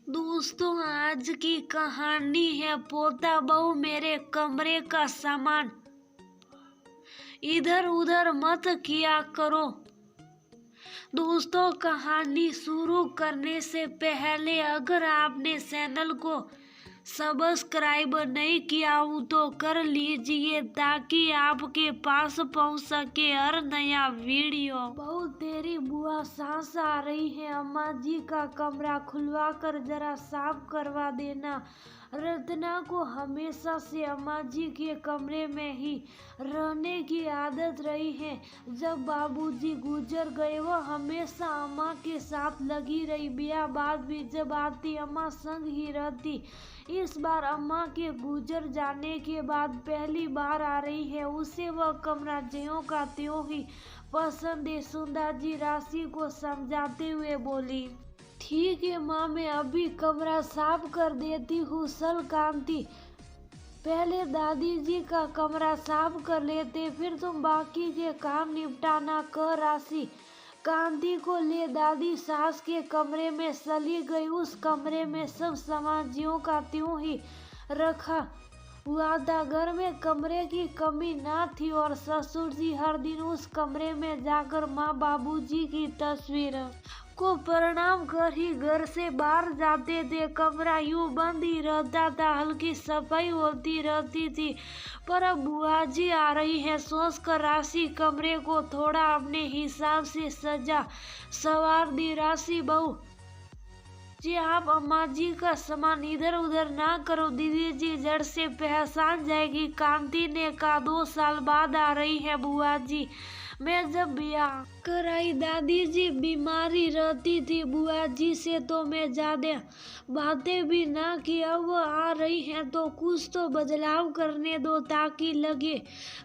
दोस्तों, आज की कहानी है पोता बहू मेरे कमरे का सामान इधर उधर मत किया करो। दोस्तों, कहानी शुरू करने से पहले अगर आपने चैनल को सब्सक्राइब नहीं किया हो तो कर लीजिए ताकि आपके पास पहुंच सके हर नया वीडियो। बहू, तेरी बुआ सांस आ रही है। अम्मा जी का कमरा खुलवा कर जरा साफ करवा देना। रत्ना को हमेशा से अम्मा जी के कमरे में ही रहने की आदत रही है। जब बाबूजी गुजर गए वो हमेशा अम्मा के साथ लगी रही। ब्याह बाद भी जब आती अम्मा संग ही रहती। इस बार अम्मा के गुजर जाने के बाद पहली बार आ रही है। उसे वह कमरा ज्यों का त्यों ही पसंद है। सुंदर जी राशि को समझाते हुए बोली, ठीक है माँ, मैं अभी कमरा साफ कर देती हूँ। सल कांति, पहले दादी जी का कमरा साफ कर लेते, फिर तुम बाकी के काम निपटाना। कर राशि कांति को ले दादी सास के कमरे में चली गई। उस कमरे में सब सामान ज्यों का त्यों ही रखा हुआ था। घर में कमरे की कमी ना थी और ससुर जी हर दिन उस कमरे में जाकर माँ बाबूजी की तस्वीर को प्रणाम कर ही घर से बाहर जाते थे। कमरा यूं बंद ही रहता था, हल्की सफाई होती रहती थी। पर अब बुआ जी आ रही है सोचकर राशि कमरे को थोड़ा अपने हिसाब से सजा सवार दी। राशि बहू जी, आप अम्मा जी का सामान इधर उधर ना करो, दीदी जी जड़ से पहचान जाएगी। कांति ने कहा, 2 साल बाद आ रही है बुआ जी। मैं जब ब्याह कराई दादी जी बीमारी रहती थी। बुआ जी से तो मैं ज्यादा बातें भी ना की। अब वो आ रही हैं तो कुछ तो बदलाव करने दो ताकि लगे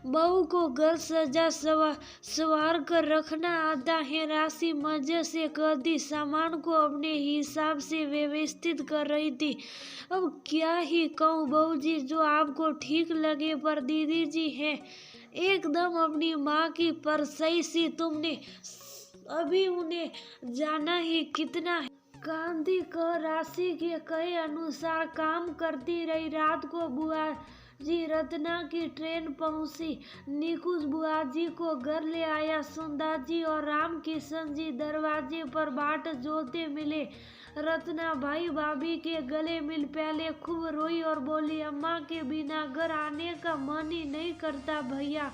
बहू को घर सजा सवार कर रखना आता है। राशि मजे से करती सामान को अपने हिसाब से व्यवस्थित कर रही थी। अब क्या ही कहूँ बहू जी, जो आपको ठीक लगे। पर दीदी जी है एकदम अपनी माँ की परसई सी। तुमने अभी उन्हें जाना ही कितना है। कांति का राशि के कहे अनुसार काम करती रही। रात को बुआ जी रत्ना की ट्रेन पहुंची। निकुंज बुआ जी को घर ले आया। सुंदर जी और राम किशन जी दरवाजे पर बाट जोते मिले। रत्ना भाई भाभी के गले मिल पहले खूब रोई और बोली, अम्मा के बिना घर आने का मन ही नहीं करता भैया,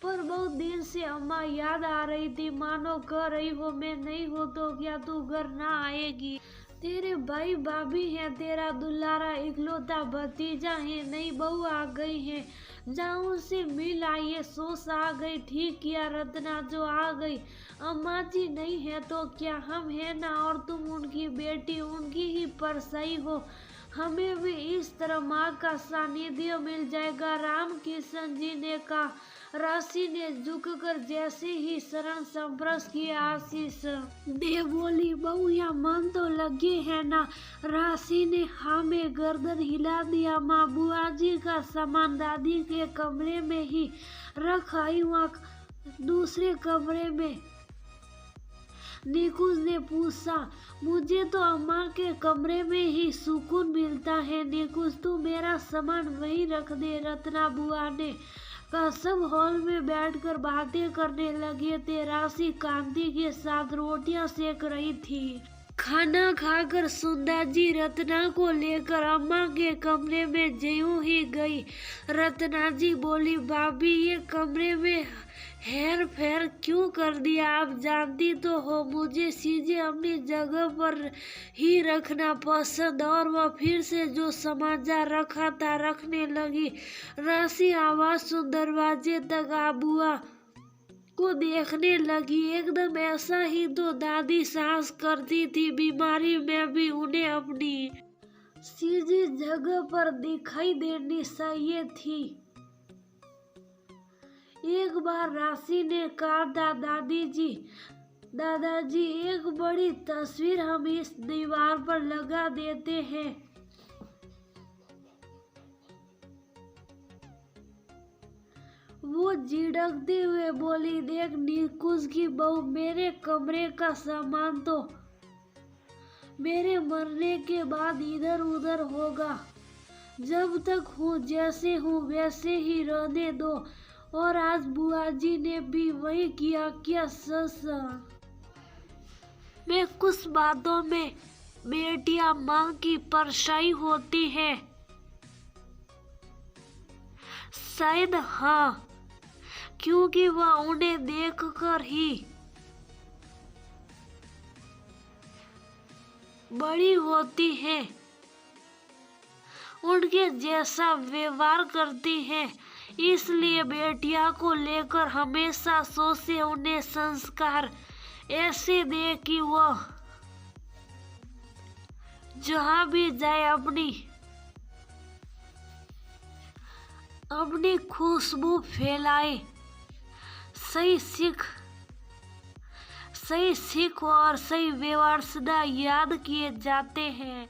पर बहुत दिन से अम्मा याद आ रही थी। मानो कह रही हो मैं नहीं हो तो क्या तू घर ना आएगी। तेरे भाई भाभी हैं, तेरा दुलारा इकलौता भतीजा है। नई बहू आ गई है, जाऊं से मिल आइए। सोच आ गई, ठीक किया रत्ना जो आ गई। अम्मा जी नहीं है तो क्या हम है ना, और तुम उनकी बेटी, उनकी ही परसई हो। हमें भी इस तरह माँ का सानिध्य मिल जाएगा। राम किशन जी ने कहा। राशि ने झुककर जैसे ही शरण संप्रस किया आशीष दे बोली, बहू या मन तो लगे है ना। राशि ने हाँ में गर्दन हिला दिया। माँ बुआ जी का सामान दादी के कमरे में ही रख आई, वहाँ दूसरे कमरे में। निकुंज ने पूछा, मुझे तो अम्मा के कमरे में ही सुकून मिलता है। निकुंज तू मेरा सामान वहीं रख दे। रत्ना बुआ ने का सब हॉल में बैठकर बातें करने लगे थे। राशि कांति के साथ रोटियां सेक रही थी। खाना खाकर सुंदर जी रत्ना को लेकर अम्मा के कमरे में ज्यों ही गई। रत्ना जी बोली, भाभी ये कमरे में हेर फेर क्यों कर दिया? आप जानती तो हो मुझे चीजें अपनी जगह पर ही रखना पसंद। और वह फिर से जो समाचार रखा था रखने लगी। राशि आवाज सुन दरवाजे तक आ बुआ को देखने लगी। एकदम ऐसा ही तो दादी सास करती थी। बीमारी में भी उन्हें अपनी सीधी जगह पर दिखाई देनी चाहिए थी। एक बार राशि ने कहा था, दादाजी एक बड़ी तस्वीर हम इस दीवार पर लगा देते हैं। वो झिड़कते हुए बोली, देख निकुंज की बहू, मेरे कमरे का सामान तो मेरे मरने के बाद इधर उधर होगा। जब तक हूँ जैसे हूँ वैसे ही रहने दो। और आज बुआ जी ने भी वही किया क्या सच? मैं कुछ बातों में बेटियां माँ की परछाई होती है। शायद हाँ, क्योंकि वह उन्हें देखकर ही बड़ी होती है, उनके जैसा व्यवहार करती है। इसलिए बेटिया को लेकर हमेशा सोचे, उन्हें संस्कार ऐसे दे कि वह जहाँ भी जाए अपनी खुशबू फैलाए। सही सीख और सही व्यवहार सदा याद किए जाते हैं।